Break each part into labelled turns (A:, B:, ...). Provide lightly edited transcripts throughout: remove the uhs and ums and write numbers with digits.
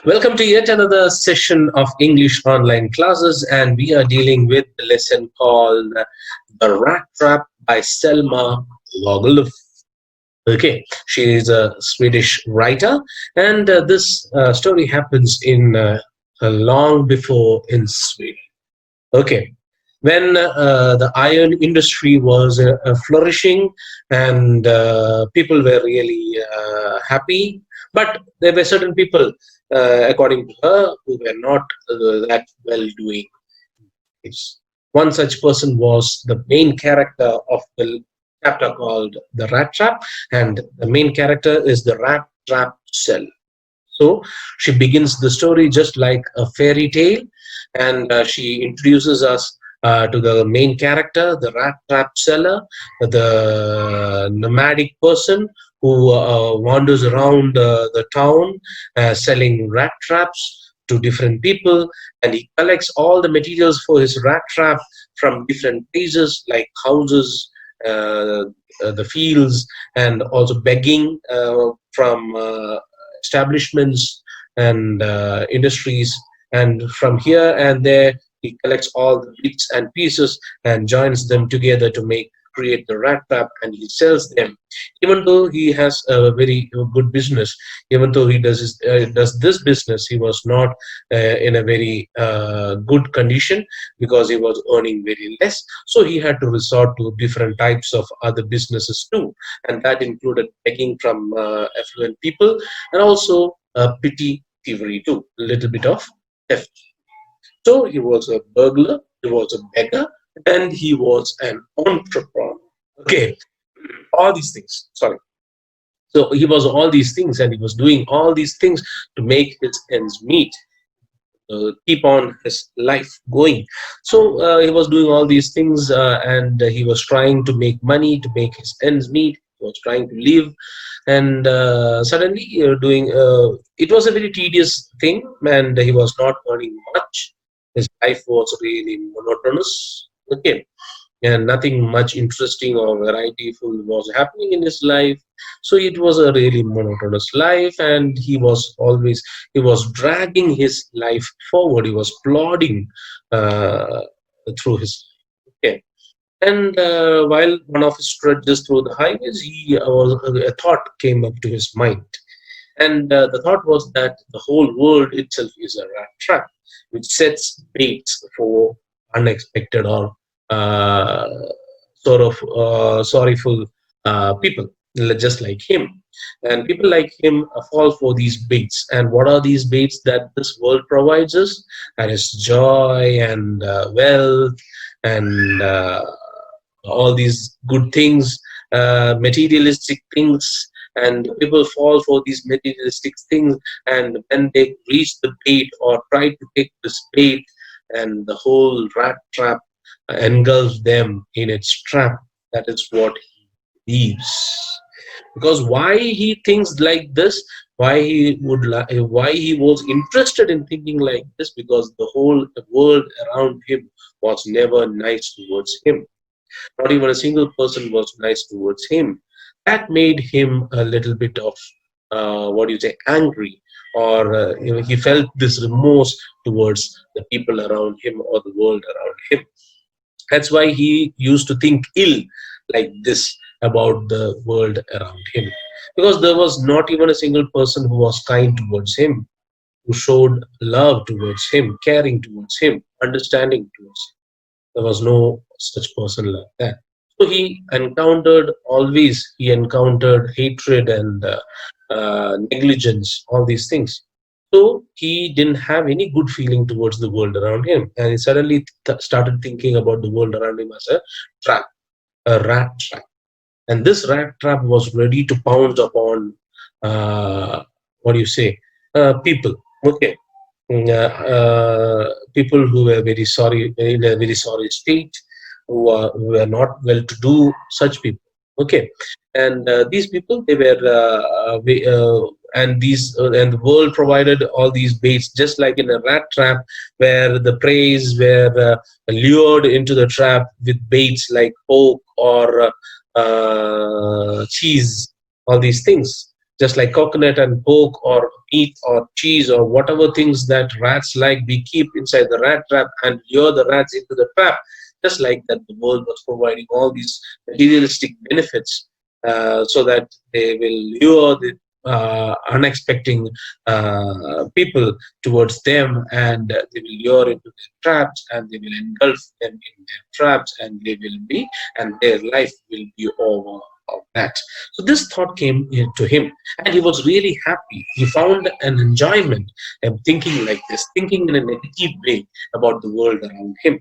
A: Welcome to yet another session of English online classes, and we are dealing with the lesson called The Rat Trap by Selma Lagerlöf. Okay, she is a Swedish writer, and this story happens in long before in Sweden. Okay, when the iron industry was flourishing and people were really happy, but there were certain people, according to her, who were not that well doing. It's, one such person was the main character of the chapter called The Rat Trap, and the main character is the rat trap cell. So she begins the story just like a fairy tale, and she introduces us to the main character, the rat trap seller, the nomadic person who wanders around the town selling rat traps to different people, and he collects all the materials for his rat trap from different places like houses, uh, the fields, and also begging from establishments and industries, and from here and there he collects all the bits and pieces and joins them together to make create the rat trap, and he sells them. Even though he has a very good business, even though he does this business, he was not in a very good condition because he was earning very less, so he had to resort to different types of other businesses too, and that included begging from affluent people, and also petty thievery too, a little bit of theft. So he was a burglar, he was a beggar, and he was an entrepreneur. Okay, all these things. Sorry. So he was all these things, and he was doing all these things to make his ends meet, keep on his life going. So he was doing all these things, and he was trying to make money to make his ends meet. He was trying to live, and suddenly doing. It was a very tedious thing, and he was not earning much. His life was really monotonous. Okay, and nothing much interesting or variety-ful was happening in his life. So it was a really monotonous life, and he was dragging his life forward. He was plodding uh, through his life. Okay. And while one of his trudges through the highways, a thought came up to his mind, and the thought was that the whole world itself is a rat trap, which sets baits for unexpected or uh, sort of sorrowful people, just like him. And people like him fall for these baits. And what are these baits that this world provides us? That is joy and wealth and all these good things, materialistic things, and people fall for these materialistic things, and when they reach the bait or try to take this bait, and the whole rat trap engulfs them in its trap. That is what he believes. Because why he thinks like this, why he was interested in thinking like this, because the whole world around him was never nice towards him. Not even a single person was nice towards him. That made him a little bit of what do you say, angry, or he felt this remorse towards the people around him or the world around him. That's why he used to think ill like this about the world around him, because there was not even a single person who was kind towards him, who showed love towards him, caring towards him, understanding towards him. There was no such person like that. So he encountered hatred and negligence, all these things. So he didn't have any good feeling towards the world around him, and he suddenly started thinking about the world around him as a trap, a rat trap. And this rat trap was ready to pounce upon, what do you say, people. Okay, people who were very sorry, in a very sorry state, who were not well to do, such people. Okay, and these people, they were and these and the world provided all these baits, just like in a rat trap, where the preys were lured into the trap with baits like pork or cheese, all these things. just like coconut and pork or meat or cheese or whatever things that rats like, we keep inside the rat trap and lure the rats into the trap. Just like that, the world was providing all these materialistic benefits so that they will lure the unexpected people towards them, and they will lure into their traps, and they will engulf them in their traps, and they will be, and their life will be over of that. So this thought came to him, and he was really happy. He found an enjoyment in thinking like this, thinking in a negative way about the world around him.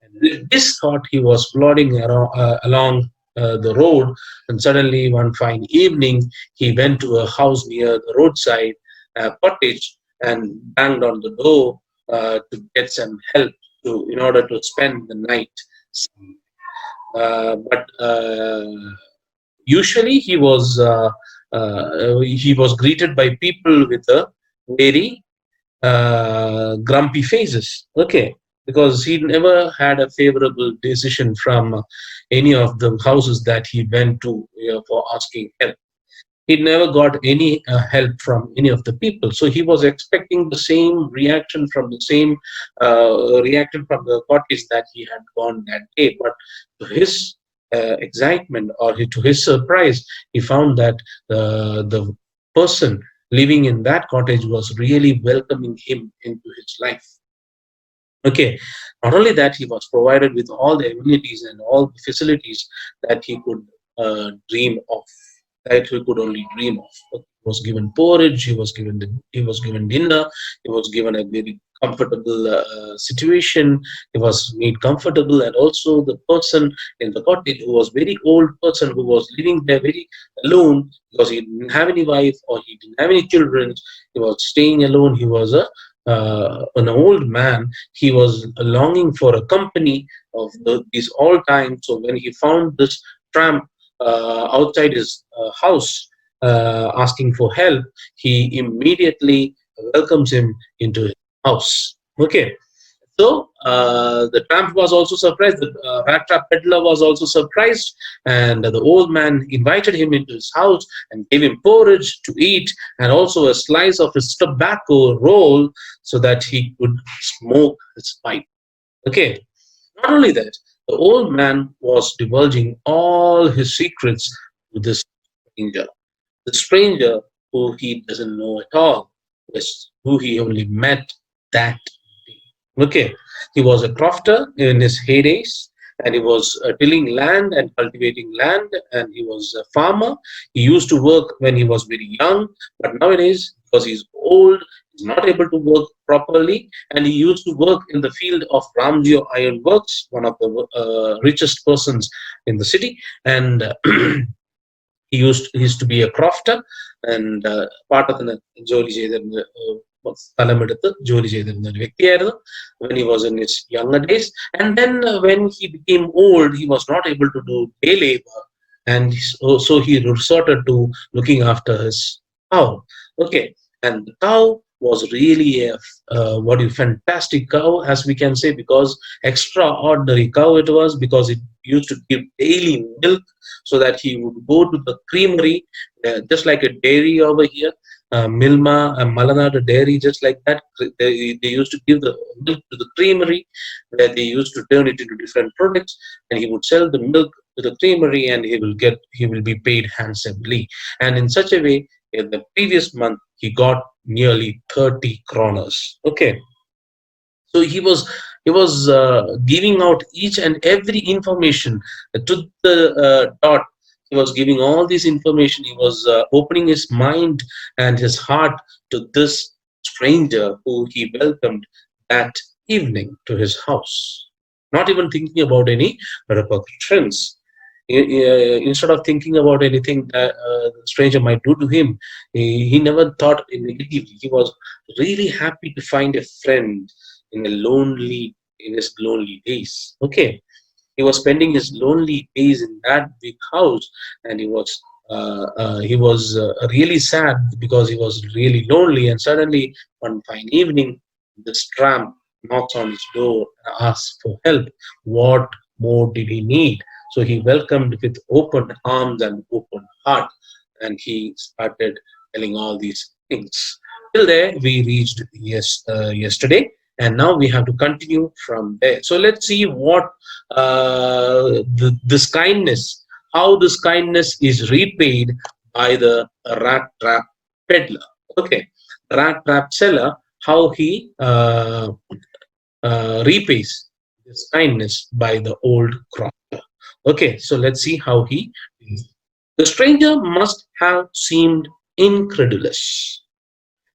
A: And with this thought, he was plodding along the road, and suddenly one fine evening, he went to a house near the roadside, a cottage, and banged on the door to get some help in order to spend the night. But usually he was greeted by people with a very grumpy faces. Okay, because he never had a favorable decision from any of the houses that he went to for asking help. He never got any help from any of the people, so he was expecting the same reaction from the cottage that he had gone that day. But to his excitement, or to his surprise, he found that the person living in that cottage was really welcoming him into his life. Okay, not only that, he was provided with all the amenities and all the facilities that he could dream of, that he could only dream of. He was given porridge, he was given dinner, he was given a very comfortable situation, he was made comfortable, and also the person in the cottage, who was very old person, who was living there very alone, because he didn't have any wife or he didn't have any children. He was staying alone. He was an old man. He was longing for a company of these all time. So when he found this tramp outside his house asking for help, he immediately welcomes him into his house. Okay, so the tramp was also surprised. The Rattrap peddler was also surprised, and the old man invited him into his house and gave him porridge to eat, and also a slice of his tobacco roll so that he could smoke his pipe. Okay, not only that, the old man was divulging all his secrets to this stranger. The stranger who he doesn't know at all, is who he only met that day. Okay, he was a crofter in his heydays, and he was tilling land and cultivating land, and he was a farmer. He used to work when he was very young, but nowadays, because he's old, he's not able to work properly, and he used to work in the field of Ramjio Iron Works, one of the richest persons in the city, and he used to be a crofter, and പാട്ടത്തിന് ജോലി ചെയ്തിരുന്ന സ്ഥലമെടുത്ത് ജോലി ചെയ്തിരുന്ന ഒരു വ്യക്തിയായിരുന്നു when he was in his younger days. And then when he became old, he was not able to do day labor, and so he resorted to looking after his cow. Okay, and the cow was really a fantastic cow, as we can say, because extraordinary cow it was, because it used to give daily milk, so that he would go to the creamery, just like a dairy over here, Milma and Malanad dairy, just like that. They used to give the milk to the creamery, where they used to turn it into different products, and he would sell the milk to the creamery, and he will be paid handsomely. And in such a way, in the previous month, he got nearly 30 kroners. Okay, so he was giving out each and every information to the dot. He was giving all this information. He was opening his mind and his heart to this stranger who he welcomed that evening to his house, not even thinking about any repercussions. Instead of thinking about anything that the stranger might do to him, he never thought negatively. He was really happy to find a friend in his lonely days. Okay, he was spending his lonely days in that big house, and he was really sad because he was really lonely. And suddenly, one fine evening, this tramp knocks on his door and asks for help. What more did he need? So he welcomed with open arms and open heart. and he started telling all these things. Till there, we reached yesterday, and now we have to continue from there. So let's see what this kindness, how this kindness is repaid by the rat trap peddler. Okay, rat trap seller, how he repays this kindness by the old crofter. Okay, so let's see how he. The stranger must have seemed incredulous.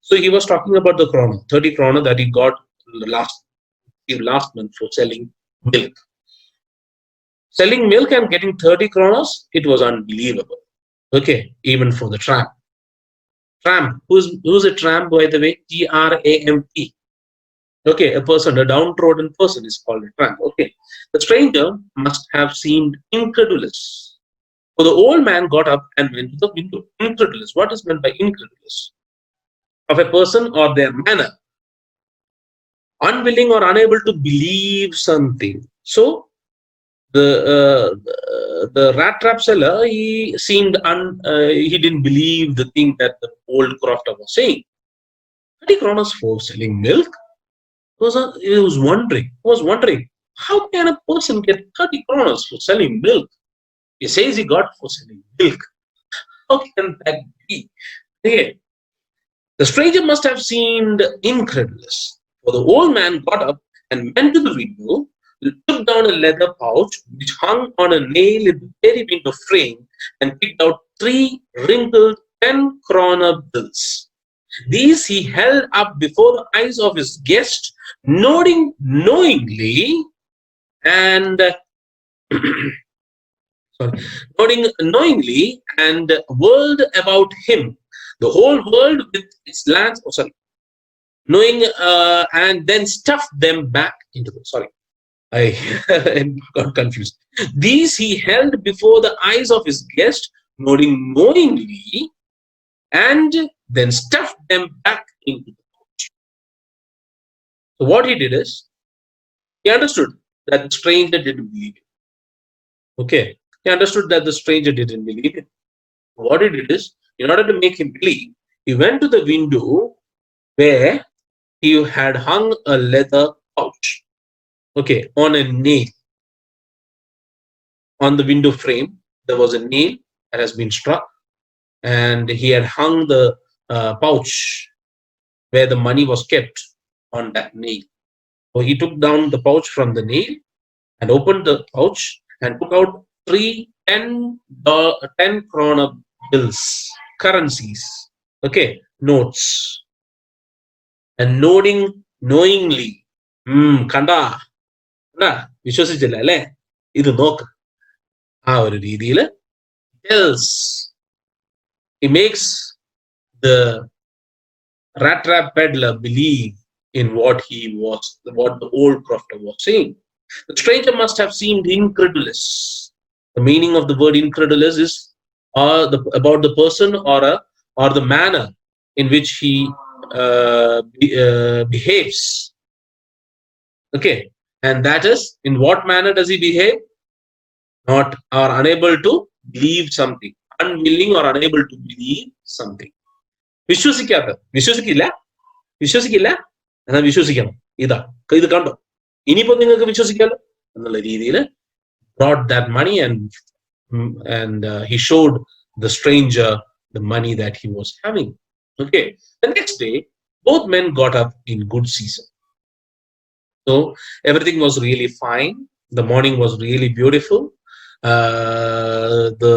A: So he was talking about the krona, 30 krona that he got last last month for selling milk. Selling milk and getting 30 kronas, it was unbelievable. Okay, even for the tramp. Tramp, who's a tramp by the way? Tramp. Okay, a person, a downtrodden person is called a tramp. Okay, the stranger must have seemed incredulous. So the old man got up and went to the window. Incredulous. What is meant by incredulous? Of a person or their manner, unwilling or unable to believe something. So the rat trap seller, he seemed he didn't believe the thing that the old crofter was saying. 30 kronas for selling milk. He was wondering, how can a person get 30 kronas for selling milk? He says he got for selling milk. How can that be? Okay. The stranger must have seemed incredulous, for the old man got up and went to the window, took down a leather pouch which hung on a nail in the very window frame, and picked out 3 wrinkled 10 krona bills. These he held up before the eyes of his guest, nodding knowingly and nodding knowingly and whirled about him the whole world with its lands. Oh, sorry, knowing and then stuffed them back into the. Sorry, I got confused. These he held before the eyes of his guest, nodding knowingly, and then stuffed them back into the pouch. So what he did is he understood that the stranger didn't believe it. Okay, he understood that the stranger didn't believe it. What he did is, in order to make him believe, he went to the window where he had hung a leather pouch. Okay, on a nail. On the window frame, there was a nail that has been struck, and he had hung the pouch where the money was kept on that nail. So he took down the pouch from the nail and opened the pouch and took out 10 krona bills, currencies, okay, notes, and nodding knowingly. Kanda, വിശ്വസിച്ചില്ല അല്ലേ, ഇത് നോക്ക്, ആ ഒരു രീതിയിൽ tells, he makes the rat trap peddler believe in what the old crofter was saying. The stranger must have seemed incredulous. The meaning of the word incredulous is about the person or the manner in which he behaves. Okay, and that is, in what manner does he behave? Not or unable to believe something, unwilling or unable to believe something. വിശ്വസിക്കില്ല എന്നാൽ വിശ്വസിക്കണം. ഇത് കണ്ടോ, ഇനിയിപ്പോ നിങ്ങൾക്ക് വിശ്വസിക്കാലോ എന്നുള്ള രീതിയിൽ brought that money, and he showed the stranger the money that he was having. Okay, the next day both men got up in good season. So everything was really fine. The morning was really beautiful. The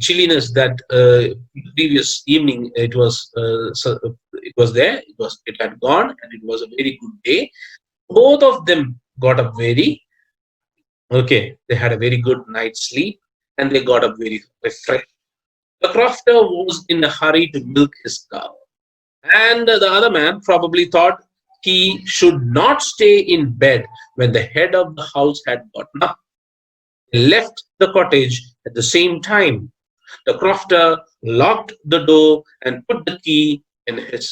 A: chilliness that previous evening it was there. It had gone, and it was a very good day. Both of them got up very. Okay, they had a very good night's sleep, and they got up very refreshed. The crofter was in a hurry to milk his cow, and the other man probably thought he should not stay in bed when the head of the house had gotten up. He left the cottage at the same time. The crofter locked the door and put the key in his.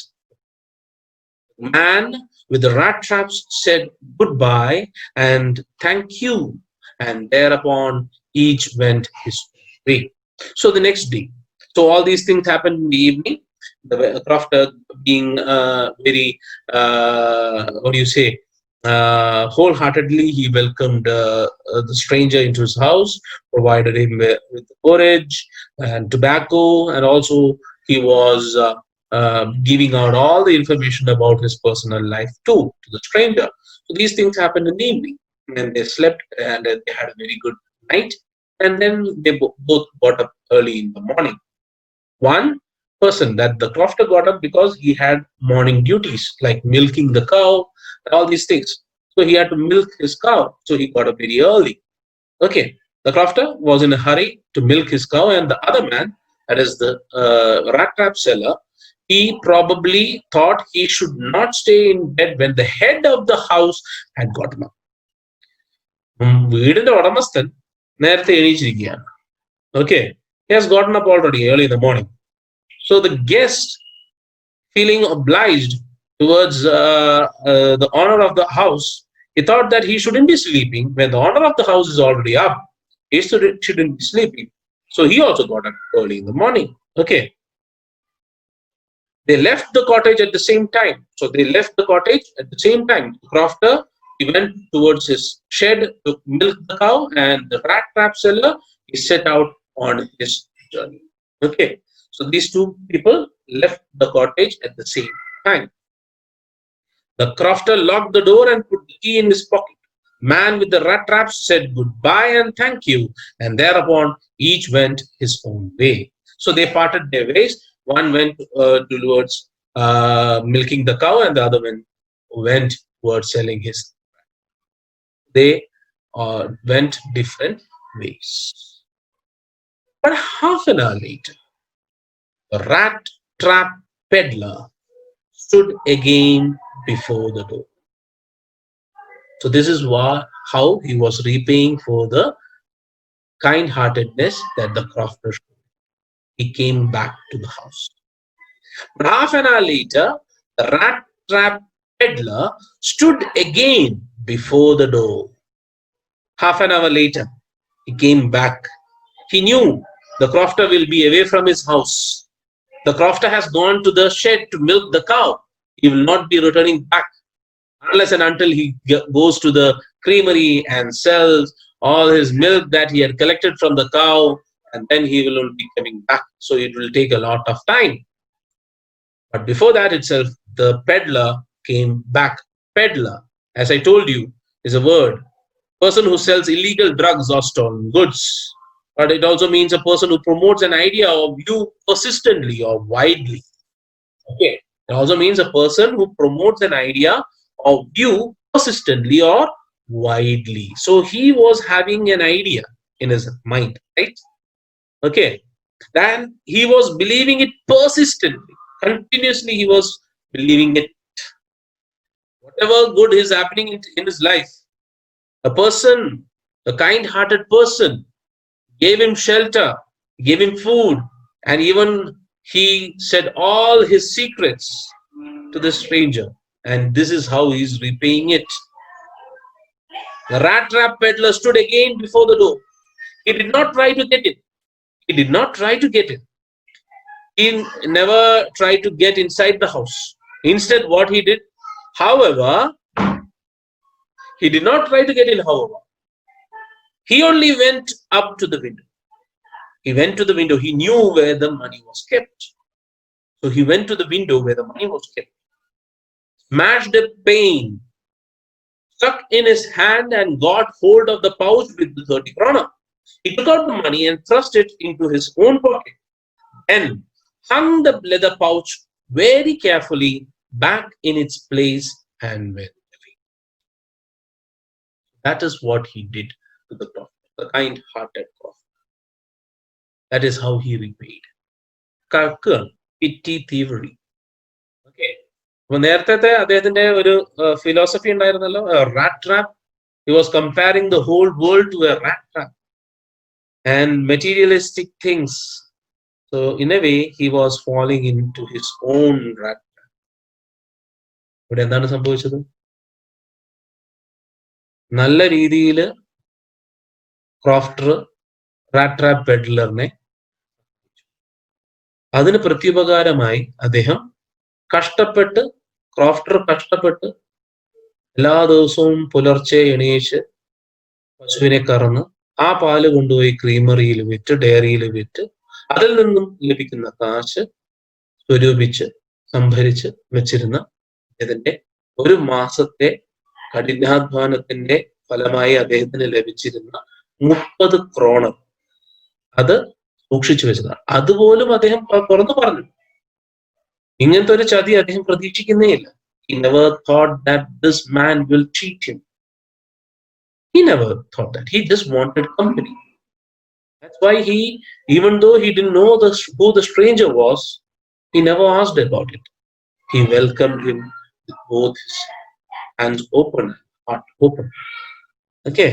A: The man with the rat traps said goodbye and thank you, and thereupon each went his way. So the next day, So all these things happened in the evening. The crofter being very, what do you say, wholeheartedly, he welcomed the stranger into his house, provided him with porridge and tobacco, and also he was giving out all the information about his personal life too to the stranger. So these things happened in the evening, and they slept and they had a very good night, and then they both got up early in the morning. One person, that the crofter got up because he had morning duties like milking the cow and all these things. So he had to milk his cow. So he got up very early. Okay. The crofter was in a hurry to milk his cow, and the other man, that is the Rattrap seller, he probably thought he should not stay in bed when the head of the house had gotten up. വീടിന്റെ ഉടമസ്ഥൻ നേരത്തെ എണീച്ചിരിക്കുകയാണ്. Okay. He has gotten up already early in the morning. So the guest, feeling obliged towards the owner of the house, he thought that he shouldn't be sleeping when the owner of the house is already up. He shouldn't be sleeping. So he also got up early in the morning. Okay. They left the cottage at the same time. So they left the cottage at the same time. The crofter, he went towards his shed to milk the cow, and the Rattrap seller, he set out on his journey. Okay. So these two people left the cottage at the same time. The crofter locked the door and put the key in his pocket. Man with the rat traps said goodbye and thank you, and thereupon each went his own way. So they parted their ways. One went towards milking the cow, and the other one went towards selling his. They went different ways. But half an hour later, the rat trap peddler stood again before the door. So this is how he was repaying for the kind-heartedness that the crofter showed. He came back to the house. But half an hour later, the rat trap peddler stood again before the door. Half an hour later, he came back. He knew the crofter will be away from his house. The crofter has gone to the shed to milk the cow. He will not be returning back unless and until he goes to the creamery and sells all his milk that he had collected from the cow, and then he will only be coming back. So it will take a lot of time. But before that itself, the peddler came back. Peddler, as I told you, is a word. Person who sells illegal drugs or stolen goods. But it also means a person who promotes an idea or view persistently or widely. Okay. It also means a person who promotes an idea or view persistently or widely. So he was having an idea in his mind, right? Okay. Then he was believing it persistently. Continuously he was believing it. Whatever good is happening in his life, a person, a kind-hearted person, gave him shelter, gave him food, and even he said all his secrets to the stranger. And this is how he is repaying it. The rat trap peddler stood again before the door. He did not try to get in. He did not try to get in. He never tried to get inside the house. Instead, what he did, however, he did not try to get in, however. He only went up to the window. He went to the window. He knew where the money was kept. So he went to the window where the money was kept. Smashed a pane, stuck in his hand, and got hold of the pouch with the 30 krona. He took out the money and thrust it into his own pocket. Then hung the leather pouch very carefully back in its place and went away. That is what he did to the prophet, the kind-hearted prophet. That is how he repaid. Pity thievery. Okay. അപ്പോൾ നേരത്തെ അദ്ദേഹത്തിന്റെ ഒരു philosophy ഉണ്ടായിരുന്നല്ലോ, rat trap. He was comparing the whole world to a rat trap and materialistic things. So in a way, he was falling into his own rat trap. ഇവിടെ എന്താണ് സംഭവിച്ചത്? നല്ല രീതിയിൽ ക്രോഫ്റ്റർ rat trap peddlerനെ അതിന് പ്രത്യുപകാരമായി അദ്ദേഹം കഷ്ടപ്പെട്ട് ക്രോഫ്റ്റർ കഷ്ടപ്പെട്ട് എല്ലാ ദിവസവും പുലർച്ചെ എണീച്ച് പശുവിനെ കറന്ന് ആ പാല് കൊണ്ടുപോയി ക്രീമറിയിൽ വിറ്റ് ഡയറിയിൽ വിറ്റ് അതിൽ നിന്നും ലഭിക്കുന്ന കാശ് സ്വരൂപിച്ച് സംഭരിച്ച് വെച്ചിരുന്ന ഇതിന്റെ ഒരു മാസത്തെ കഠിനാധ്വാനത്തിന്റെ ഫലമായി അദ്ദേഹത്തിന് ലഭിച്ചിരുന്ന 30 ക്രോണർ അത് സൂക്ഷിച്ചു വെച്ചതാണ്. അതുപോലും അദ്ദേഹം തുറന്നു പറഞ്ഞു. ഇങ്ങനത്തെ ഒരു ചതി അദ്ദേഹം പ്രതീക്ഷിക്കുന്നേ ഇല്ല. He never thought that this man will cheat him. He never thought that. He just wanted company. That's why he, even though he didn't know who the stranger was, he never asked about it. He welcomed him with both his hands open, heart open. Okay.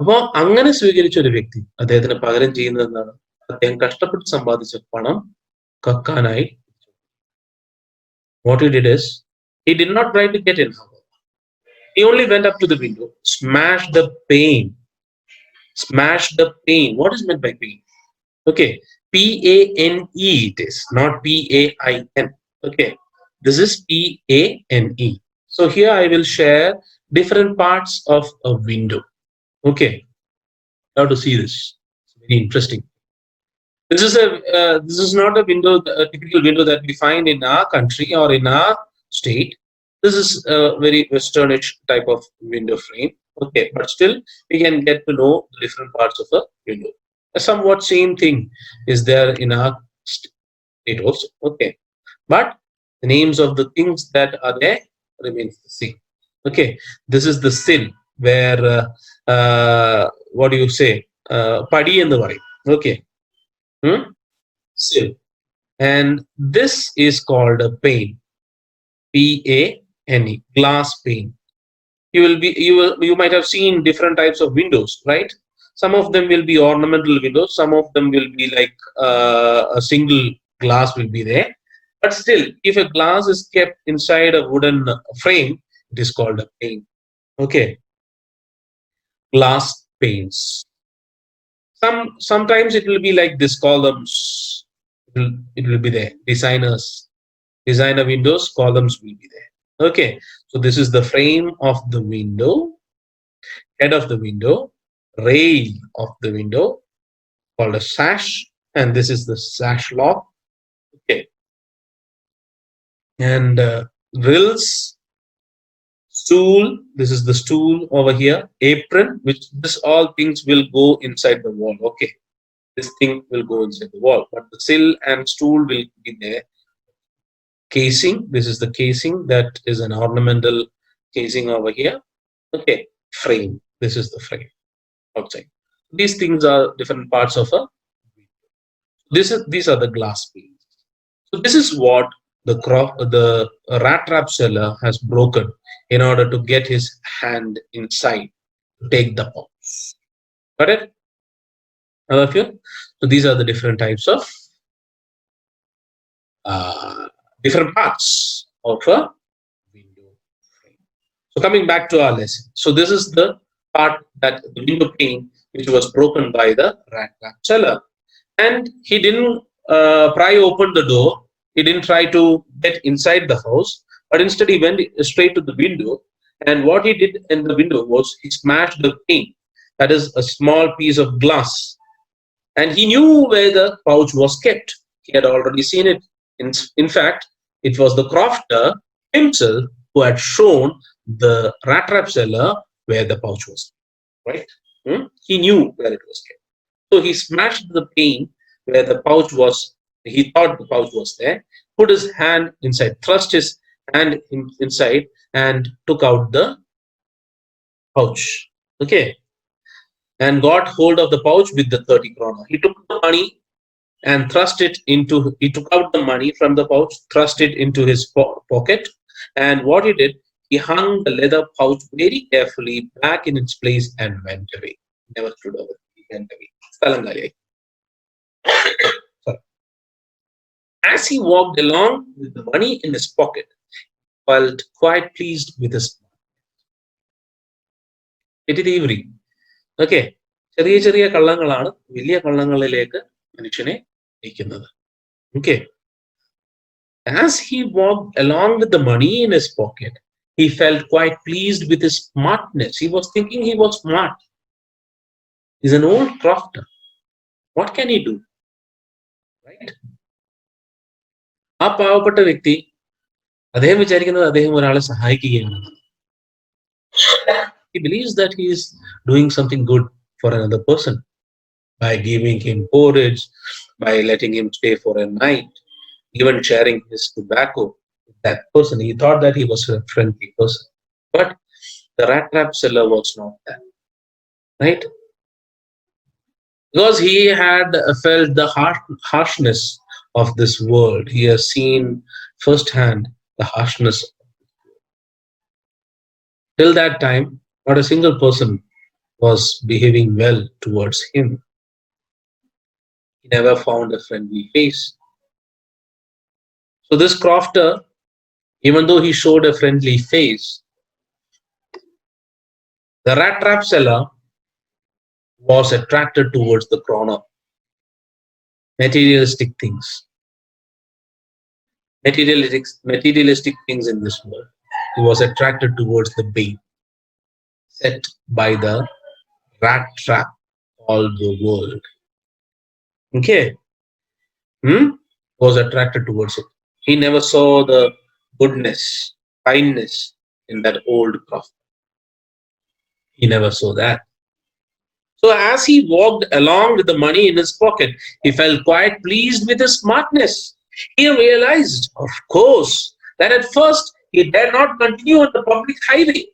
A: അപ്പൊ അങ്ങനെ സ്വീകരിച്ച ഒരു വ്യക്തി അദ്ദേഹത്തിന് പകരം ചെയ്യുന്നത് എന്താണ്? അദ്ദേഹം കഷ്ടപ്പെട്ട് സമ്പാദിച്ച പണം കക്കാനായി. What he did is, he did not try to get in. He only went up to the window, smashed the pane. Smashed the pane. What is meant by pane? Okay, P-A-N-E it is, not P-A-I-N. Okay, this is P-A-N-E. So here I will share different parts of a window. Okay, how to see this? It's very interesting. This is not a window, a typical window that we find in our country or in our state. This is a very westernish type of window frame. Okay, but still we can get to know the different parts of a window. A somewhat same thing is there in our state also. Okay, but the names of the things that are there remains the same. Okay, this is the sill where what do you say? Padi and the worry. Okay. Sill. And this is called a pane. P-A-N-E, glass pane. You might have seen different types of windows, right? Some of them will be ornamental windows, some of them will be like a single glass will be there. But still, if a glass is kept inside a wooden frame, it is called a pane. Okay, glass panes. Sometimes it will be like this columns. It will be there. Designer windows, columns will be there. Okay, so this is the frame of the window, head of the window, rail of the window called a sash, and this is the sash lock. Okay, and grills, stool, this is the stool over here, apron, which this all things will go inside the wall. Okay, this thing will go inside the wall, but the sill and stool will be there. Casing, this is the casing, that is an ornamental casing over here. Okay, frame, this is the frame outside. These things are different parts of a window. These are the glass panes. So this is what the Rattrap seller has broken in order to get his hand inside to take the pouch. Got it? All of you? So these are the different types of different parts of a window frame. So coming back to our lesson. So this is the part, that the window pane which was broken by the Rattrap seller. And he didn't pry open the door. He didn't try to get inside the house, but instead he went straight to the window. And what he did in the window was he smashed the pane. That is a small piece of glass. And he knew where the pouch was kept. He had already seen it. In fact, it was the crofter himself who had shown the Rattrap seller where the pouch was, right? He knew where it was kept. So he smashed the pane where the pouch was. He thought the pouch was there, put his hand inside, thrust his hand inside and took out the pouch. Okay, and got hold of the pouch with the 30 krona. He took the money and he took out the money from the pouch, thrust it into his pocket, and what he did, he hung the leather pouch very carefully back in its place and went away. Never stood over. He went away. Sorry. As he walked along with the money in his pocket, he felt quite pleased with his thievery. Okay, ചെറിയ ചെറിയ കള്ളങ്ങളാണ് വലിയ കള്ളങ്ങളിലേക്ക് മനുഷ്യനെ take another. Okay. As he walked along with the money in his pocket, he felt quite pleased with his smartness. He was thinking he was smart. He's an old crofter. What can he do? Right? ആ പാവപ്പെട്ട വ്യക്തി അദ്ദേഹം വിചാരിക്കുന്നത് അദ്ദേഹം ഒരാളെ സഹായിക്കുകയാണ്. He believes that he is doing something good for another person by giving him porridge, by letting him stay for a night, even sharing his tobacco with that person. He thought that he was a friendly person. But the rat trap seller was not that, right? Because he had felt the harshness of this world. He has seen firsthand the harshness. Till that time, not a single person was behaving well towards him. He never found a friendly face. So this crofter, even though he showed a friendly face, the rat trap seller was attracted towards the corner, materialistic things, materialistic things in this world. He was attracted towards the bait set by the rat trap called the world. Okay, was attracted towards it. He never saw the goodness, kindness in that old prophet. He never saw that. So as he walked along with the money in his pocket, he felt quite pleased with his smartness. He realized, of course, that at first he dared not continue on the public highway,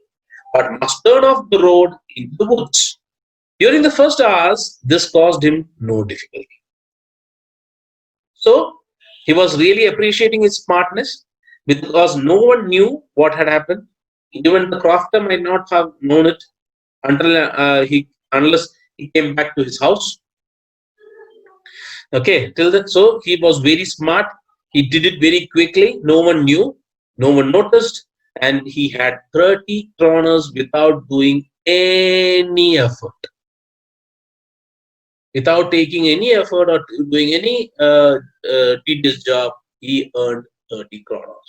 A: but must turn off the road into the woods. During the first hours, this caused him no difficulty. So he was really appreciating his smartness because no one knew what had happened. Even the crofter might not have known it unless he came back to his house. Okay, till that, so he was very smart. He did it very quickly. No one knew, no one noticed, and he had 30 kroners without doing any effort. Without taking any effort or doing any tedious job, he earned 30 kroners.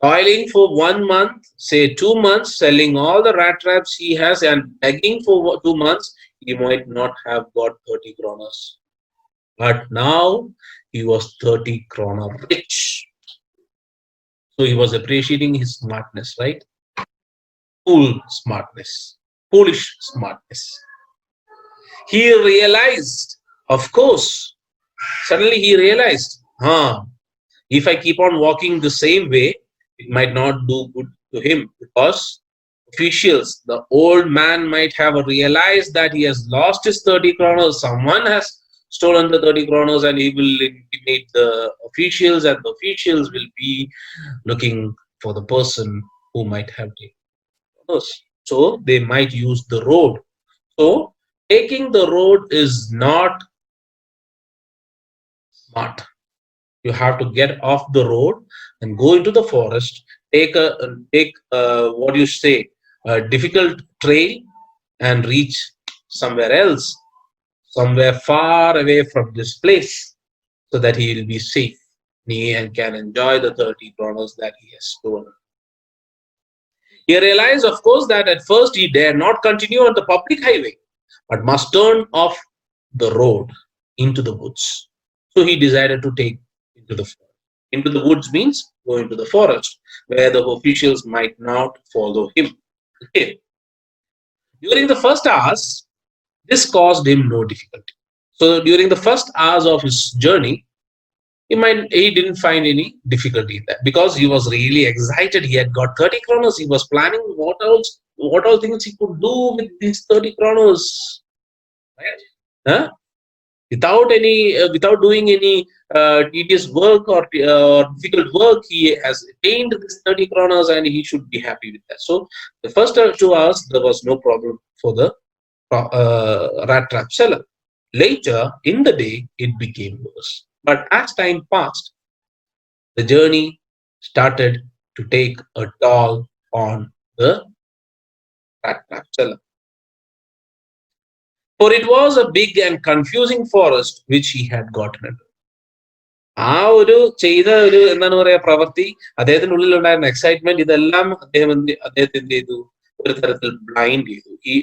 A: Toiling for 1 month, say 2 months, selling all the rat traps he has and begging for 2 months, he might not have got 30 kroners. But now he was 30 kroner rich. So he was appreciating his smartness, right? Fool smartness, foolish smartness. He realized, of course, suddenly he realized, if I keep on walking the same way, it might not do good to him because officials, the old man might have realized that he has lost his 30 kroners. Someone has stolen the 30 kroners and he will intimate the officials, and the officials will be looking for the person who might have taken kroners. So they might use the road. So taking the road is not smart. You have to get off the road and go into the forest, take what you say, a difficult trail, and reach somewhere else, somewhere far away from this place, so that he will be safe and can enjoy the 30 kroners that he has stolen. He realized, of course, that at first he dare not continue on the public highway, but must turn off the road into the woods. So he decided to take into the forest. Into the woods means go into the forest, where the officials might not follow him. Okay. During the first hours, this caused him no difficulty. So during the first hours of his journey, he didn't find any difficulty in that because he was really excited. He had got 30 kroners. He was planning what all things he could do with these 30 kroners. Right? Huh? Without doing any tedious work or difficult work, he has attained this 30 kroners and he should be happy with that. So the first 2 hours there was no problem for the rat trap seller. Later in the day it became worse, but as time passed, the journey started to take a toll on the rat trap seller. For it was a big and confusing forest which he had gotten into. ആ ഒരു ചെയ്ത ഒരു എന്താണ് പറയാ പ്രവൃത്തി, അദ്ദേഹത്തിനുള്ളിൽ ഉണ്ടായിരുന്ന excitement, ഇതെല്ലാം അദ്ദേഹത്തെ എന്ത് ചെയ്തു, ഒരു തരത്തിൽ ബ്ലൈൻഡ് ചെയ്തു. ഈ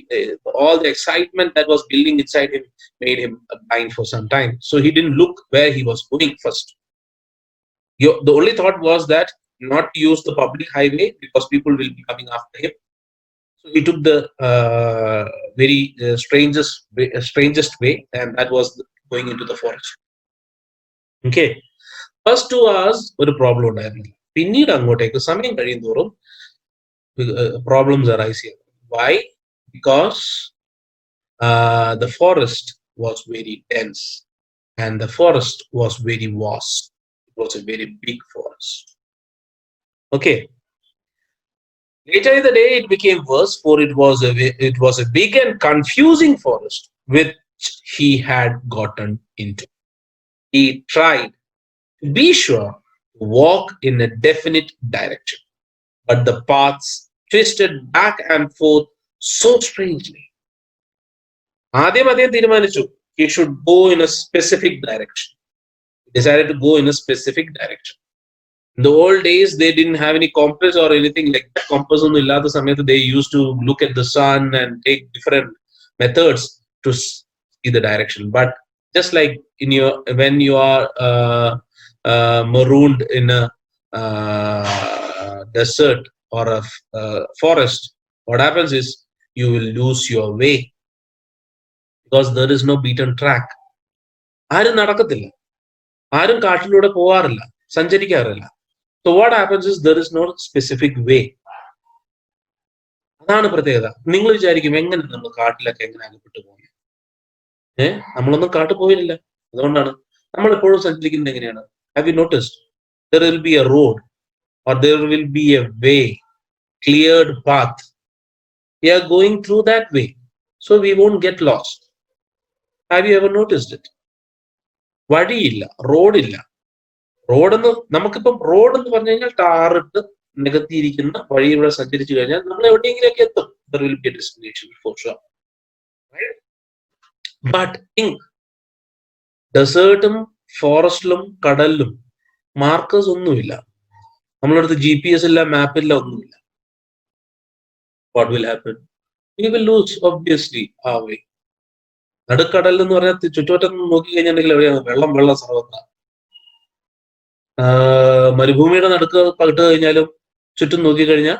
A: all the excitement that was building inside him made him blind for some time. So he didn't look where he was going first. The only thought was that not to use the public highway because people will be coming after him. So he took the very strangest way, and that was going into the forest. Okay. First 2 hours ഒരു problem ഉണ്ടായിരുന്നില്ല. പിന്നീട് അങ്ങോട്ടേക്ക് സമയം കഴിയും തോറും problems arise ചെയ്തു. Why? Because the forest was very dense and the forest was very vast. It was a very big forest. Okay. Later in the day, it became worse, for it was a big and confusing forest which he had gotten into. He tried to be sure to walk in a definite direction, but the paths twisted back and forth so strangely. ആദ്യം അദ്ദേഹം തീരുമാനിച്ചു he should go in a specific direction. He decided to go in a specific direction. In the old days, they didn't have any compass or anything like that. Compass on illada samayathu they used to look at the sun and take different methods to see the direction. But just like when you are marooned in a desert or a forest, what happens is you will lose your way because there is no beaten track. ആരും നടക്കത്തില്ല, ആരും കാട്ടിലൂടെ പോവാറില്ല, സഞ്ചരിക്കാറില്ല. So what happens is there is no specific way. അതാണ് പ്രത്യേകത. നിങ്ങൾ വിചാരിക്കും എങ്ങനെ നമ്മൾ കാട്ടിലൊക്കെ എങ്ങനെ അകപ്പെട്ടു പോകുന്നത്? നമ്മളൊന്നും കാട്ടിൽ പോയില്ല. അതുകൊണ്ടാണ് നമ്മൾ എപ്പോഴും സഞ്ചരിക്കുന്നത് എങ്ങനെയാണ്? Have you noticed? There will be a road or there will be a way, cleared path. We are going through that way, so we won't get lost. Have you ever noticed it? വഴിയില്ല, റോഡില്ല. റോഡെന്ന് നമുക്കിപ്പം road എന്ന് പറഞ്ഞു കഴിഞ്ഞാൽ ടാറിട്ട് നികത്തിയിരിക്കുന്ന വഴിയിലൂടെ സഞ്ചരിച്ചു കഴിഞ്ഞാൽ നമ്മൾ എവിടെയെങ്കിലൊക്കെ എത്തും. There will be a destination for sure. Right? But think, ഡെസേർട്ടും ഫോറസ്റ്റിലും കടലിലും മാർക്കേഴ്സ് ഒന്നുമില്ല. നമ്മളടുത്ത് GPS ഇല്ല, മാപ്പില്ല, ഒന്നുമില്ല. What will happen? We will lose obviously our way. നടുക്കടൽ എന്ന് പറഞ്ഞാൽ ചുറ്റുവട്ടം നോക്കി കഴിഞ്ഞിട്ടുണ്ടെങ്കിൽ എവിടെയാണ്? വെള്ളം സർവത്ര. മരുഭൂമിയുടെ നടുക്ക് പകിട്ട് കഴിഞ്ഞാലും ചുറ്റും നോക്കിക്കഴിഞ്ഞാൽ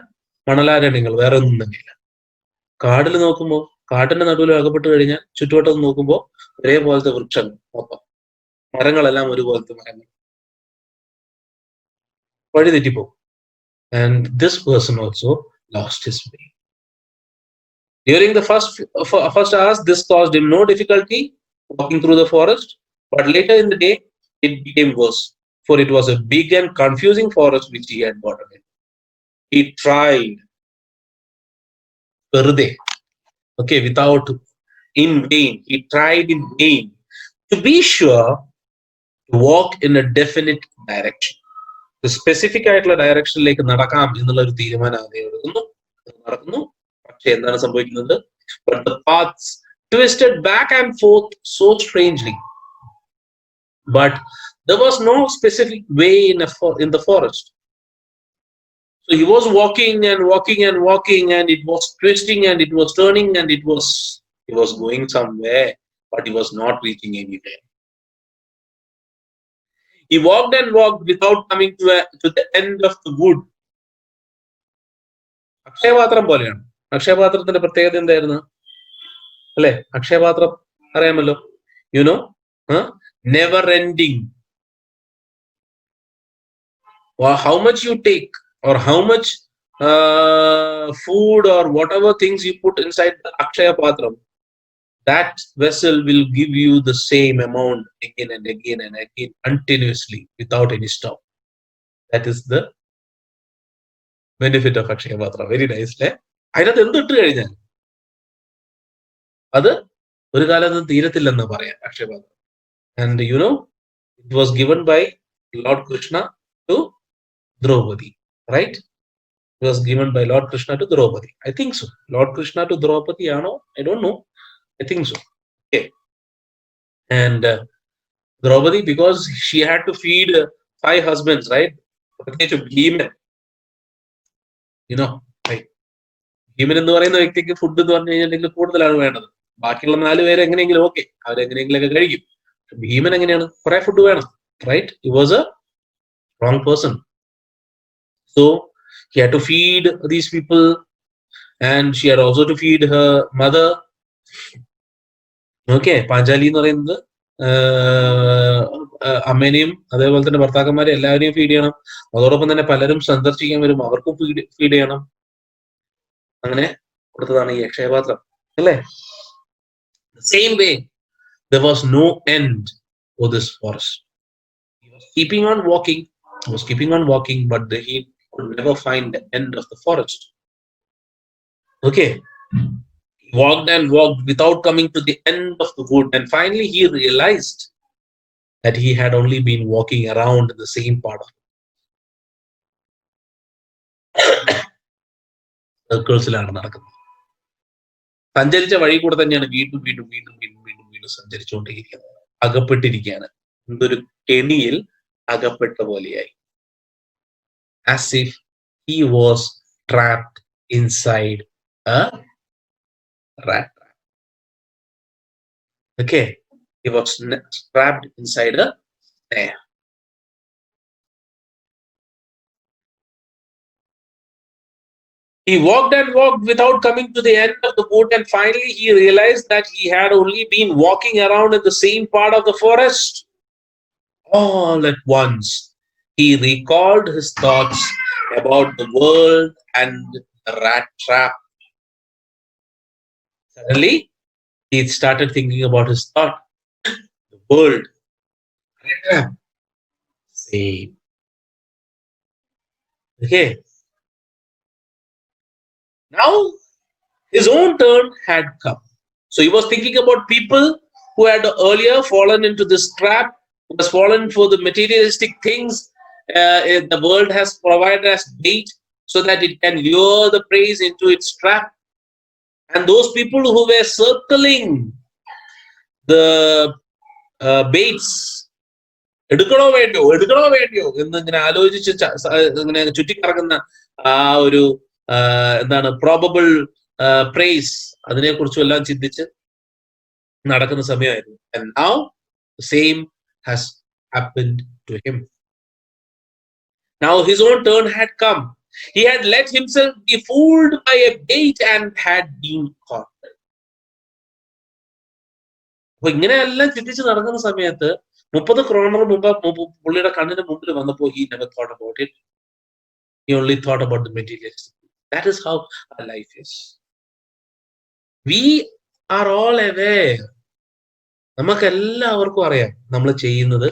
A: മണലാരണ്യങ്ങൾ, വേറെ ഒന്നും തന്നെയില്ല. കാടിൽ നോക്കുമ്പോൾ കാട്ടിന്റെ നടുവിൽ അകപ്പെട്ട് കഴിഞ്ഞാൽ ചുറ്റുവട്ടം നോക്കുമ്പോൾ ഒരേപോലത്തെ വൃക്ഷങ്ങൾ, മൊത്തം മരങ്ങളെല്ലാം ഒരുപോലത്തെ മരങ്ങൾ. വഴി തെറ്റിപ്പോകും. And this person also lost his way. During the first hours, this caused him no difficulty walking through the forest, but later in the day, it became worse, for it was a big and confusing forest which he had gotten in. He tried, in vain. He tried in vain to be sure to walk in a definite direction. The specific ആയിട്ടുള്ള ഡയറക്ഷനിലേക്ക് നടക്കാം എന്നുള്ള ഒരു തീരുമാനം അദ്ദേഹം എടുക്കുന്നു, നടക്കുന്നു. പക്ഷെ എന്താണ് സംഭവിക്കുന്നത്? But the paths twisted back and forth so strangely. But there was no specific way in the forest. So he was walking and walking and walking, and it was twisting and it was turning and he was going somewhere, but he was not reaching anywhere. He walked and walked without coming to the end of the wood. അക്ഷയപാത്രം പോലെയാണ്. അക്ഷയപാത്രത്തിന്റെ പ്രത്യേകത എന്തായിരുന്നു അല്ലെ? അക്ഷയപാത്രം അറിയാമല്ലോ, never ending. How much you take or how much food or whatever things you put inside the akshaya patram, that vessel will give you the same amount again and again and again, continuously, without any stop. That is the benefit of akshaya patra. Very nice, le? അതിനകത്ത് എന്തിട്ട് കഴിഞ്ഞാൽ അത് ഒരു കാലത്ത് തീരത്തില്ലെന്ന് പറയാം അക്ഷയപാത്രം. And it was given by Lord Krishna to Draupadi, right? It was given by Lord Krishna to Draupadi. I think so. Lord Krishna to Draupadi, I don't know. I think so. And Draupadi, because she had to feed 5 husbands, right? പ്രത്യേകിച്ച് ഭീമൻ, you know, ഭീമൻ എന്ന് പറയുന്ന വ്യക്തിക്ക് food എന്ന് പറഞ്ഞു കഴിഞ്ഞിട്ടുണ്ടെങ്കിൽ കൂടുതലാണ് വേണ്ടത്. ബാക്കിയുള്ള 4 പേര് എങ്ങനെയെങ്കിലും ഓക്കെ, അവരെങ്ങനെയെങ്കിലൊക്കെ കഴിക്കും. ഭീമൻ എങ്ങനെയാണ്, കുറെ ഫുഡ് വേണം, right? He was a strong person. So he had to feed these people, and she had also to feed her mother. Okay, Panchali എന്ന് പറയുന്നത് അമ്മേനെയും അതേപോലെ തന്നെ ഭർത്താക്കന്മാരെ എല്ലാവരെയും ഫീഡ് ചെയ്യണം. അതോടൊപ്പം തന്നെ പലരും സന്ദർശിക്കാൻ വരും, അവർക്കും ഫീഡ് ചെയ്യണം. അങ്ങനെ കൊടുത്തതാണ് ഈ അക്ഷയപാത്രം, അല്ലേ? Same way there was no end for this forest. He was keeping on walking, but he could never find the end of the forest. Okay, he walked and walked without coming to the end of the wood, and finally he realized that he had only been walking around the same part of സർക്കിൾസിലാണ് നടക്കുന്നത്. സഞ്ചരിച്ച വഴി കൂടെ തന്നെയാണ് വീണ്ടും വീണ്ടും വീണ്ടും വീണ്ടും വീണ്ടും വീണ്ടും സഞ്ചരിച്ചുകൊണ്ടേയിരിക്കുന്നത്. അകപ്പെട്ടിരിക്കുകയാണ്, എന്തൊരു കെണിയിൽ അകപ്പെട്ട പോലെയായി. As if he was trapped inside a rat trap. Okay, he was trapped inside a snare. He walked and walked without coming to the end of the wood, and finally he realized that he had only been walking around in the same part of the forest. All at once, he recalled his thoughts about the world and the rat trap. Suddenly, he started thinking about his thought. The world, rat trap, same. Okay. Now, his own turn had come. So he was thinking about people who had earlier fallen into this trap, who has fallen for the materialistic things the world has provided as bait so that it can lure the prey into its trap. And those people who were circling the baits, എടുക്കണോ വേണ്ടിയോ എന്നിങ്ങനെ ആലോചിച്ച് ഇങ്ങനെ ചുറ്റിക്കറങ്ങുന്ന ആ ഒരു എന്താണ് probable price, അതിനെ കുറിച്ചും എല്ലാം ചിന്തിച്ച് നടക്കുന്ന സമയമായിരുന്നു. And now the same has happened to him. Now his own turn had come. He had let himself be fooled by a bait and had been caught. അപ്പൊ ഇങ്ങനെയെല്ലാം ചിന്തിച്ച് നടക്കുന്ന സമയത്ത് 30 ക്രോണർ മുമ്പ് പുള്ളിയുടെ കണ്ണിന് മുമ്പിൽ വന്നപ്പോ he never thought about it. He only thought about the materialistic. That is how our life is. We are all aware. നമുക്ക് എല്ലാവർക്കും അറിയാം നമ്മൾ ചെയ്യുന്നത്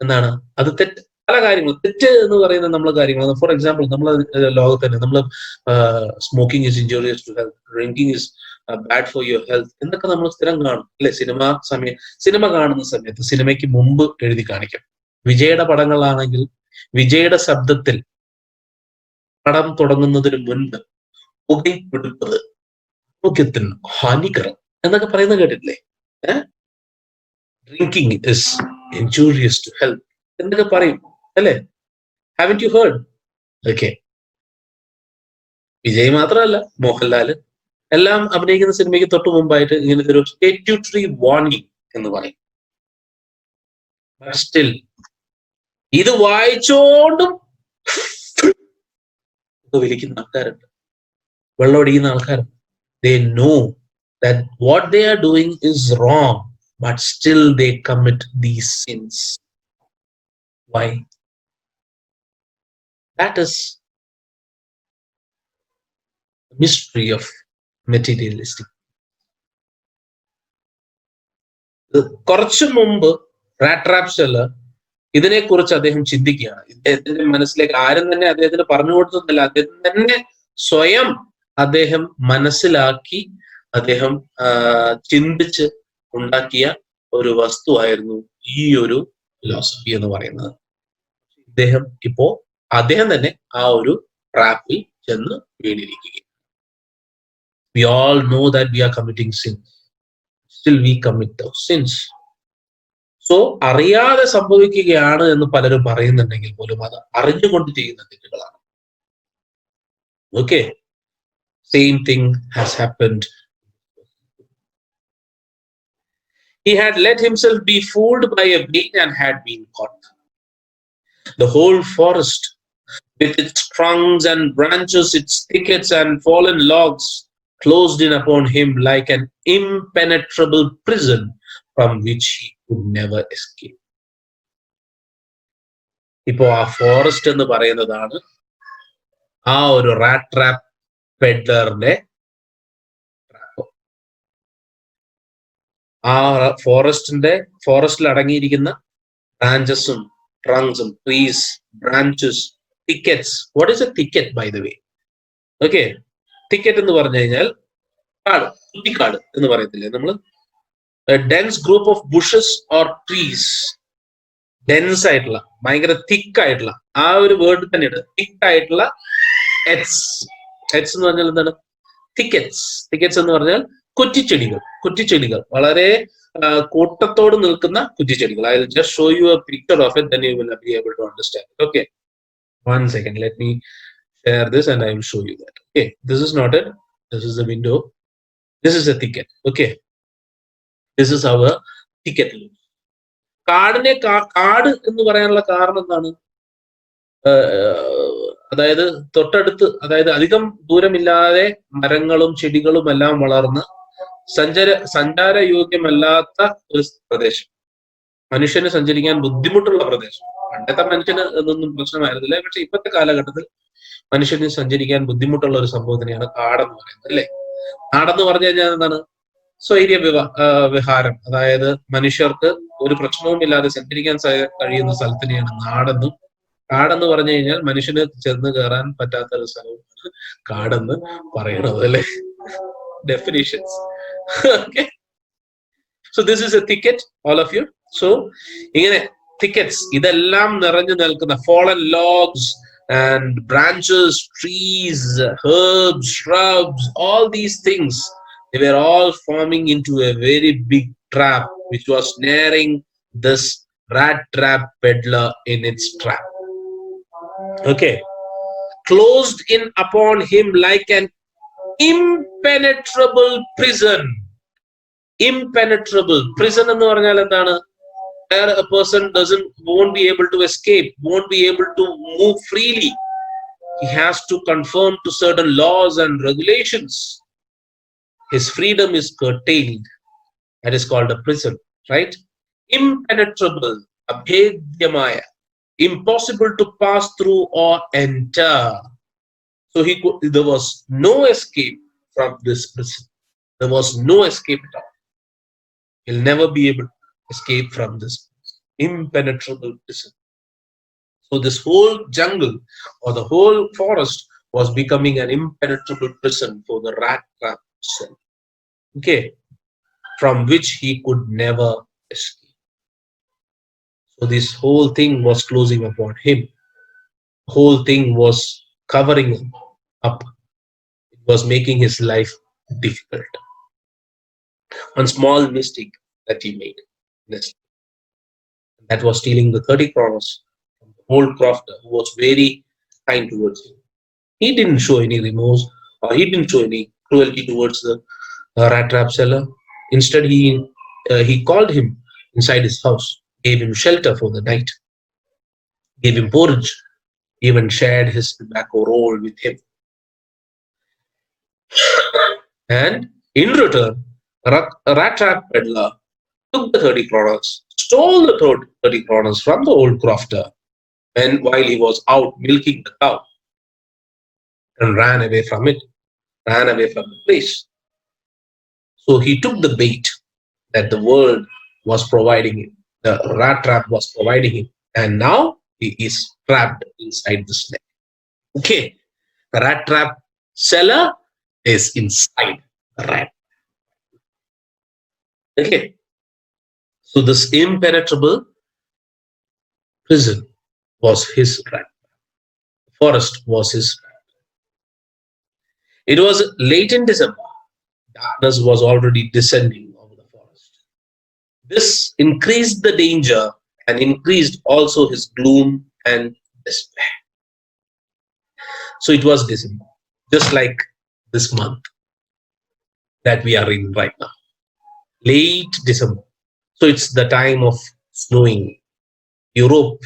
A: എന്താണ്, അത് തെറ്റ്. പല കാര്യങ്ങളും തെറ്റ് എന്ന് പറയുന്ന നമ്മളെ കാര്യങ്ങൾ. ഫോർ എക്സാമ്പിൾ, നമ്മൾ ലോകത്ത് തന്നെ നമ്മൾ smoking is injurious to health, drinking is bad for your health എന്നൊക്കെ നമ്മൾ സ്ഥിരം കാണും, അല്ലെ? സിനിമ കാണുന്ന സമയത്ത് സിനിമയ്ക്ക് മുമ്പ് എഴുതി കാണിക്കും. വിജയുടെ പടങ്ങളാണെങ്കിൽ വിജയുടെ ശബ്ദത്തിൽ പടം തുടങ്ങുന്നതിന് മുൻപ് പുകയിപ്പിടുന്നത് ആരോഗ്യത്തിന് ഹാനികരം എന്നൊക്കെ പറയുന്നത് കേട്ടിട്ടില്ലേ? Drinking is injurious to health എന്നൊക്കെ പറയും, അല്ലേ? Haven't you heard? Okay. Vijay മാത്രമല്ല, മോഹൻലാല് എല്ലാം അഭിനയിക്കുന്ന സിനിമയ്ക്ക് തൊട്ട് മുമ്പായിട്ട് ഇങ്ങനത്തെ ഒരു സ്റ്റാറ്റ്യൂട്ടറി വാർണിംഗ് എന്ന് പറയും. സ്റ്റിൽ ഇത് വായിച്ചോണ്ടും വലിക്കുന്ന ആൾക്കാരുണ്ട്, വെള്ളമടിക്കുന്ന ആൾക്കാരുണ്ട്. They know that what they are doing is wrong, but still they commit these sins. Why? That is the mystery of materialistic. കുറച്ചു മുമ്പ് റാട്രാപ്പ് സെല്ലർ ഇതിനെക്കുറിച്ച് അദ്ദേഹം ചിന്തിക്കുകയാണ്. ഇദ്ദേഹത്തിന്റെ മനസ്സിലേക്ക് ആരും തന്നെ അദ്ദേഹത്തിന് പറഞ്ഞു കൊടുത്തതല്ല, അദ്ദേഹം തന്നെ സ്വയം അദ്ദേഹം മനസ്സിലാക്കി അദ്ദേഹം ചിന്തിച്ച് ഉണ്ടാക്കിയ ഒരു വസ്തുവായിരുന്നു ഈ ഒരു ഫിലോസഫി എന്ന് പറയുന്നത്. അദ്ദേഹം തന്നെ ആ ഒരു ട്രാപ്പിൽ ചെന്ന് വീണിരിക്കുകയാണ്. We all know that we are committing sins. Still we commit those sins. So അറിയാതെ സംഭവിക്കുകയാണ് എന്ന് പലരും പറയുന്നുണ്ടെങ്കിൽ പോലും അത് അറിഞ്ഞുകൊണ്ട് ചെയ്യുന്ന തെറ്റുകളാണ്. Okay, same thing has happened. He had let himself be fooled by a bait and had been caught. The whole forest, with its trunks and branches, its thickets and fallen logs, closed in upon him like an impenetrable prison from which he could never escape. ഇപ്പോ ആ forest എന്ന് പറയുന്നതാണ് ആ ഒരു rat trap പെഡ്ലറിന്റെ trap. ആ ഫോറസ്റ്റിൽ അടങ്ങിയിരിക്കുന്ന ബ്രാഞ്ചസും ട്രങ്ക്സും trees, branches, thickets. What is a thicket by the way? Okay, thicket എന്ന് പറഞ്ഞു കഴിഞ്ഞാൽ കാട്, കുറ്റിക്കാട് എന്ന് പറയത്തില്ലേ നമ്മൾ? Dense group of bushes or trees. Dense ആയിട്ടുള്ള, ഭയങ്കര തിക്ക് ആയിട്ടുള്ള, ആ ഒരു വേർഡ് തന്നെയാണ് തിക്ക് ആയിട്ടുള്ള. എറ്റ്സ് എന്ന് പറഞ്ഞാൽ എന്താണ്? തിക്കറ്റ്സ്. തിക്കറ്റ്സ് എന്ന് പറഞ്ഞാൽ കുറ്റിച്ചെടികൾ, വളരെ കൂട്ടത്തോട് നിൽക്കുന്ന കുറ്റിച്ചെടികൾ. I will just show you a picture of it, then you will be able to understand it. Okay, one second, let me share this and I will show you that. Okay, this is not it, this is the window, this is a thicket. Okay, this is our thicket. കാടിനെ കാട് എന്ന് പറയാനുള്ള കാരണം എന്താണ്? അതായത് തൊട്ടടുത്ത്, അതായത് അധികം ദൂരമില്ലാതെ മരങ്ങളും ചെടികളും എല്ലാം വളർന്ന് സഞ്ചാരയോഗ്യമല്ലാത്ത ഒരു പ്രദേശം, മനുഷ്യന് സഞ്ചരിക്കാൻ ബുദ്ധിമുട്ടുള്ള പ്രദേശം. പണ്ടത്തെ മനുഷ്യന് ഇതൊന്നും പ്രശ്നമായിരുന്നില്ല, പക്ഷെ ഇപ്പോഴത്തെ കാലഘട്ടത്തിൽ മനുഷ്യന് സഞ്ചരിക്കാൻ ബുദ്ധിമുട്ടുള്ള ഒരു സംഭവത്തിനെയാണ് കാടെന്ന് പറയുന്നത്, അല്ലെ? കാടെന്ന് പറഞ്ഞു കഴിഞ്ഞാൽ എന്താണ്? സ്വൈര്യ വിഹാരം, അതായത് മനുഷ്യർക്ക് ഒരു പ്രശ്നവും ഇല്ലാതെ സഞ്ചരിക്കാൻ കഴിയുന്ന സ്ഥലത്തിനെയാണ് നാടെന്നും, കാടെന്ന് പറഞ്ഞു കഴിഞ്ഞാൽ മനുഷ്യന് ചെന്ന് കയറാൻ പറ്റാത്ത ഒരു സ്ഥലമാണ് കാടെന്ന് പറയണത്, അല്ലെ? Definitions. Okay, so this is a thicket, all of you. So ഇങ്ങനെ thickets, ഇതെല്ലാം നിറഞ്ഞു നിൽക്കുന്ന fallen logs and branches, trees, herbs, shrubs, all these things, they were all forming into a very big trap which was snaring this rat trap peddler in its trap. Okay, closed in upon him like an impenetrable prison. Impenetrable prison എന്ന് പറഞ്ഞാൽ എന്താണ്? Where a person won't be able to escape, won't be able to move freely. He has to conform to certain laws and regulations. His freedom is curtailed. That is called a prison, right? Impenetrable, abhedyamaya, impossible to pass through or enter. So there was no escape from this prison. There was no escape at all. He'll never be able to escape from this impenetrable prison. So this whole jungle or the whole forest was becoming an impenetrable prison for the rat trap cell. Okay, from which he could never escape. So this whole thing was closing upon him. The whole thing was covering him up. It was making his life difficult. One small mistake that he made, that was stealing the 30 kronas from the old crofter who was very kind towards him. He didn't show any remorse or he didn't show any cruelty towards the rat trap seller. Instead, he called him inside his house, gave him shelter for the night, gave him porridge, even shared his tobacco roll with him. And in return, Rattrap peddler took the 30 kronas, stole the 30 kronas from the old crofter, and while he was out milking the cow, and ran away from the place. So he took the bait that the world was providing him, the rat trap was providing him, and now he is trapped inside the snake. Okay, the rat trap seller is inside the rat. Okay, so this impenetrable prison was his rat. The forest was his rat. It was late in December. Darkness was already descending over the forest. This increased the danger and increased also his gloom and despair. So it was December, just like this month that we are in right now, late December. So it's the time of snowing. Europe,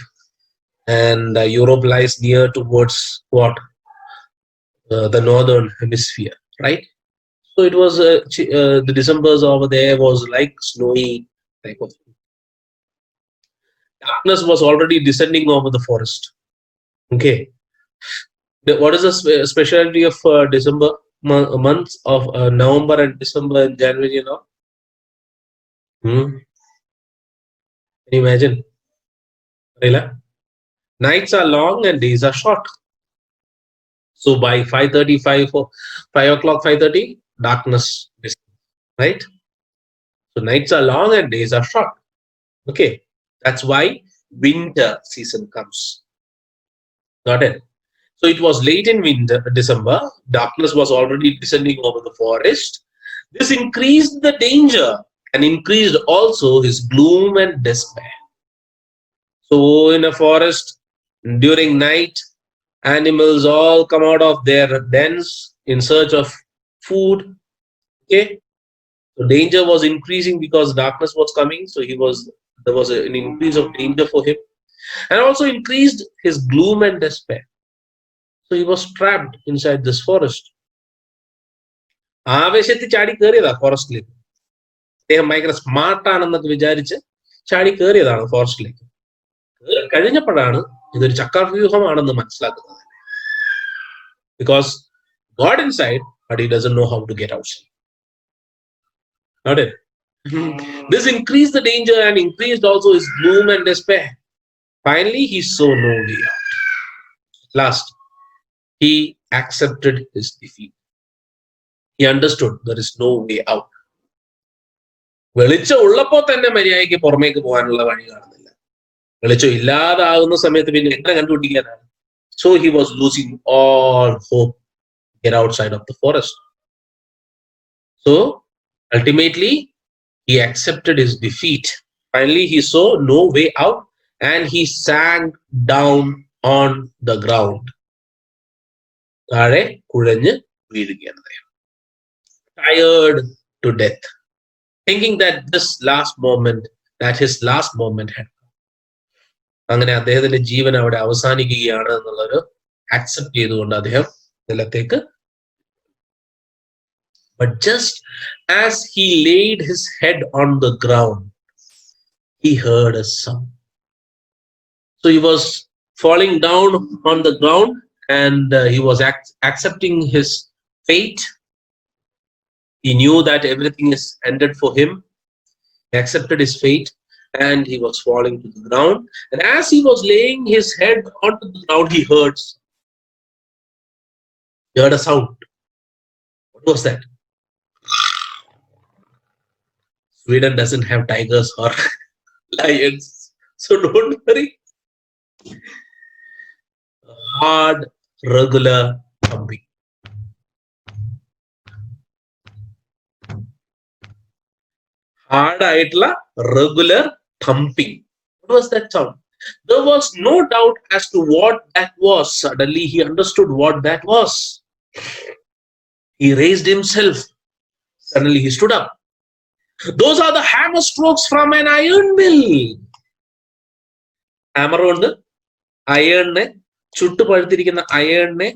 A: and Europe lies near towards what, the northern hemisphere, right? So it was the December's over there was like snowy type of darkness was already descending over the forest. Okay, what is the specialty of December months of November and December and January? You know, can you imagine? Rila? Nights are long and days are short. So by 5:35 or 5 o'clock, 5:30, darkness is right. So nights are long and days are short. Okay, that's why winter season comes. Got it? So it was late in winter, December. Darkness was already descending over the forest. This increased the danger and increased also his gloom and despair. So in a forest during night, animals all come out of their dens in search of food. Okay, so danger was increasing because darkness was coming. So there was an increase of danger for him, and also increased his gloom and despair. So he was trapped inside this forest. ആവേശത്തിൽ ചാടി കയറിയതാ ഫോറസ്റ്റിലേക്ക്. അദ്ദേഹം ഭയങ്കര സ്മാർട്ടാണെന്നൊക്കെ വിചാരിച്ച് ചാടി കയറിയതാണ് ഫോറസ്റ്റിലേക്ക്. കയറി കഴിഞ്ഞപ്പോഴാണ് ഇതൊരു ചക്രവ്യൂഹമാണെന്ന് മനസ്സിലാക്കുന്നത്. Because God inside, but he doesn't know how to get outside. Got it? This increased the danger and increased also his gloom and despair. Finally, he saw no way out. Last, he accepted his defeat. He understood there is no way out. വെളിച്ചം ഉള്ളപ്പോൾ തന്നെ മര്യാദയ്ക്ക് പുറമേക്ക് പോകാനുള്ള വഴി കാണുന്നില്ല. വെളിച്ചം ഇല്ലാതാകുന്ന സമയത്ത് പിന്നെ എങ്ങനെ കണ്ടുപിടിക്കാനാണ്? So he was losing all hope to get outside of the forest. So ultimately, he accepted his defeat. Finally, he saw no way out and he sank down on the ground. താഴെ കുഴഞ്ഞ് വീഴുകയാണ്, tired to death, thinking that his last moment had come. അങ്ങനെ അദ്ദേഹത്തിന്റെ ജീവൻ അവിടെ അവസാനിക്കുകയാണ് എന്നുള്ളൊരു accept ചെയ്തുകൊണ്ട് അദ്ദേഹം നിലത്തേക്ക്. But just as he laid his head on the ground, he heard a sound. So he was falling down on the ground and he was accepting his fate. He knew that everything is ended for him. He accepted his fate and he was falling to the ground. And as he was laying his head onto the ground, he heard a sound. What was that? Sweden doesn't have tigers or lions, so don't worry. Hard, regular thumping. Hard ആയിട്ടുള്ള regular thumping. What was that sound? There was no doubt as to what that was. Suddenly he understood what that was. He raised himself. Suddenly he stood up. Those are the hammer strokes from an iron mill. Hammer കൊണ്ട് അയണിനെ ചുട്ടുപഴുത്തിരിക്കുന്ന അയണിനെ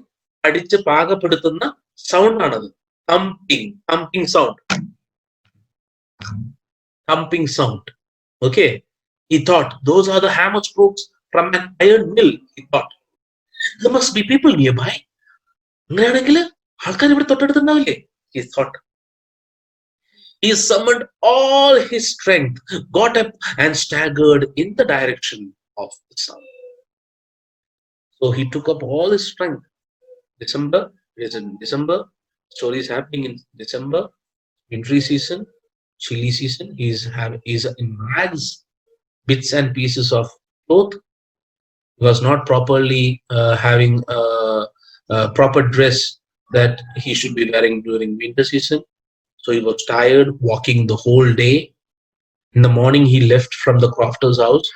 A: അടിച്ച് പാകപ്പെടുത്തുന്ന sound ആണത്. thumping sound. Okay, he thought those are the hammer strokes from an iron mill. He thought there must be people nearby. അങ്ങനെയാണെങ്കിൽ ആൾക്കാർ ഇവിടെ തൊട്ടടുത്തുണ്ടാവില്ലേ? He thought. He summoned all his strength, got up and staggered in the direction of the sound. So he took up all his strength. December, it is in December. Story is happening in December. Wintry season, chilly season. He's in rags, bits and pieces of cloth. He was not properly having a proper dress that he should be wearing during winter season. So he was tired, walking the whole day. In the morning, he left from the crofter's house,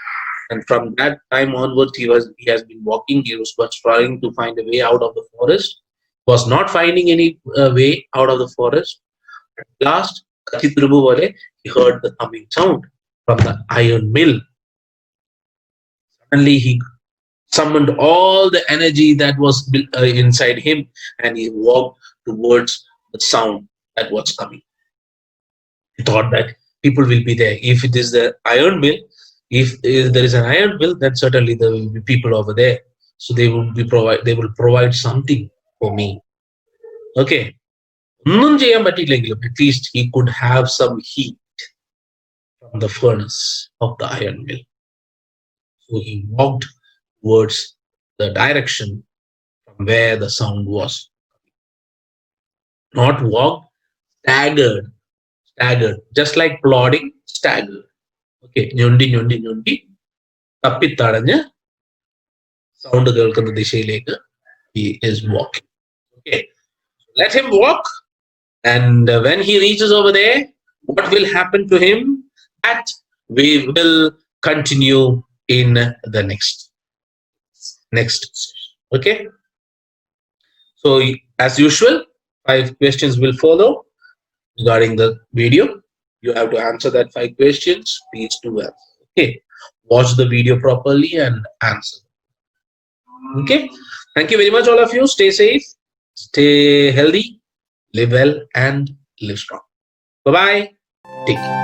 A: and from that time onwards, he has been walking. He was trying to find a way out of the forest. Was not finding any way out of the forest. At last, Kachitrubu Vale, he heard the humming sound from the iron mill. Suddenly, he summoned all the energy that was inside him, and he walked towards the sound that was coming. He thought that people will be there. If it is the iron mill, if there is an iron mill, then certainly there will be people over there. So they will provide something for me. Okay. ഒന്നും ചെയ്യാൻ പറ്റിയില്ലെങ്കിലും at least he could have some heat from the furnace of the iron mill. So he walked towards the direction from where the sound was. Not walked, staggered, just like plodding, staggered. Okay, ഞൊണ്ടി തപ്പിത്തടഞ്ഞ് sound കേൾക്കുന്ന ദിശയിലേക്ക് he is walking. Okay, let him walk, and when he reaches over there, what will happen to him? That we will continue in the next session. Okay, so as usual, 5 questions will follow regarding the video. You have to answer that 5 questions. Please do answer. Okay, watch the video properly and answer. Okay, thank you very much, all of you. Stay safe, stay healthy, live well, and live strong. Bye bye. Take care.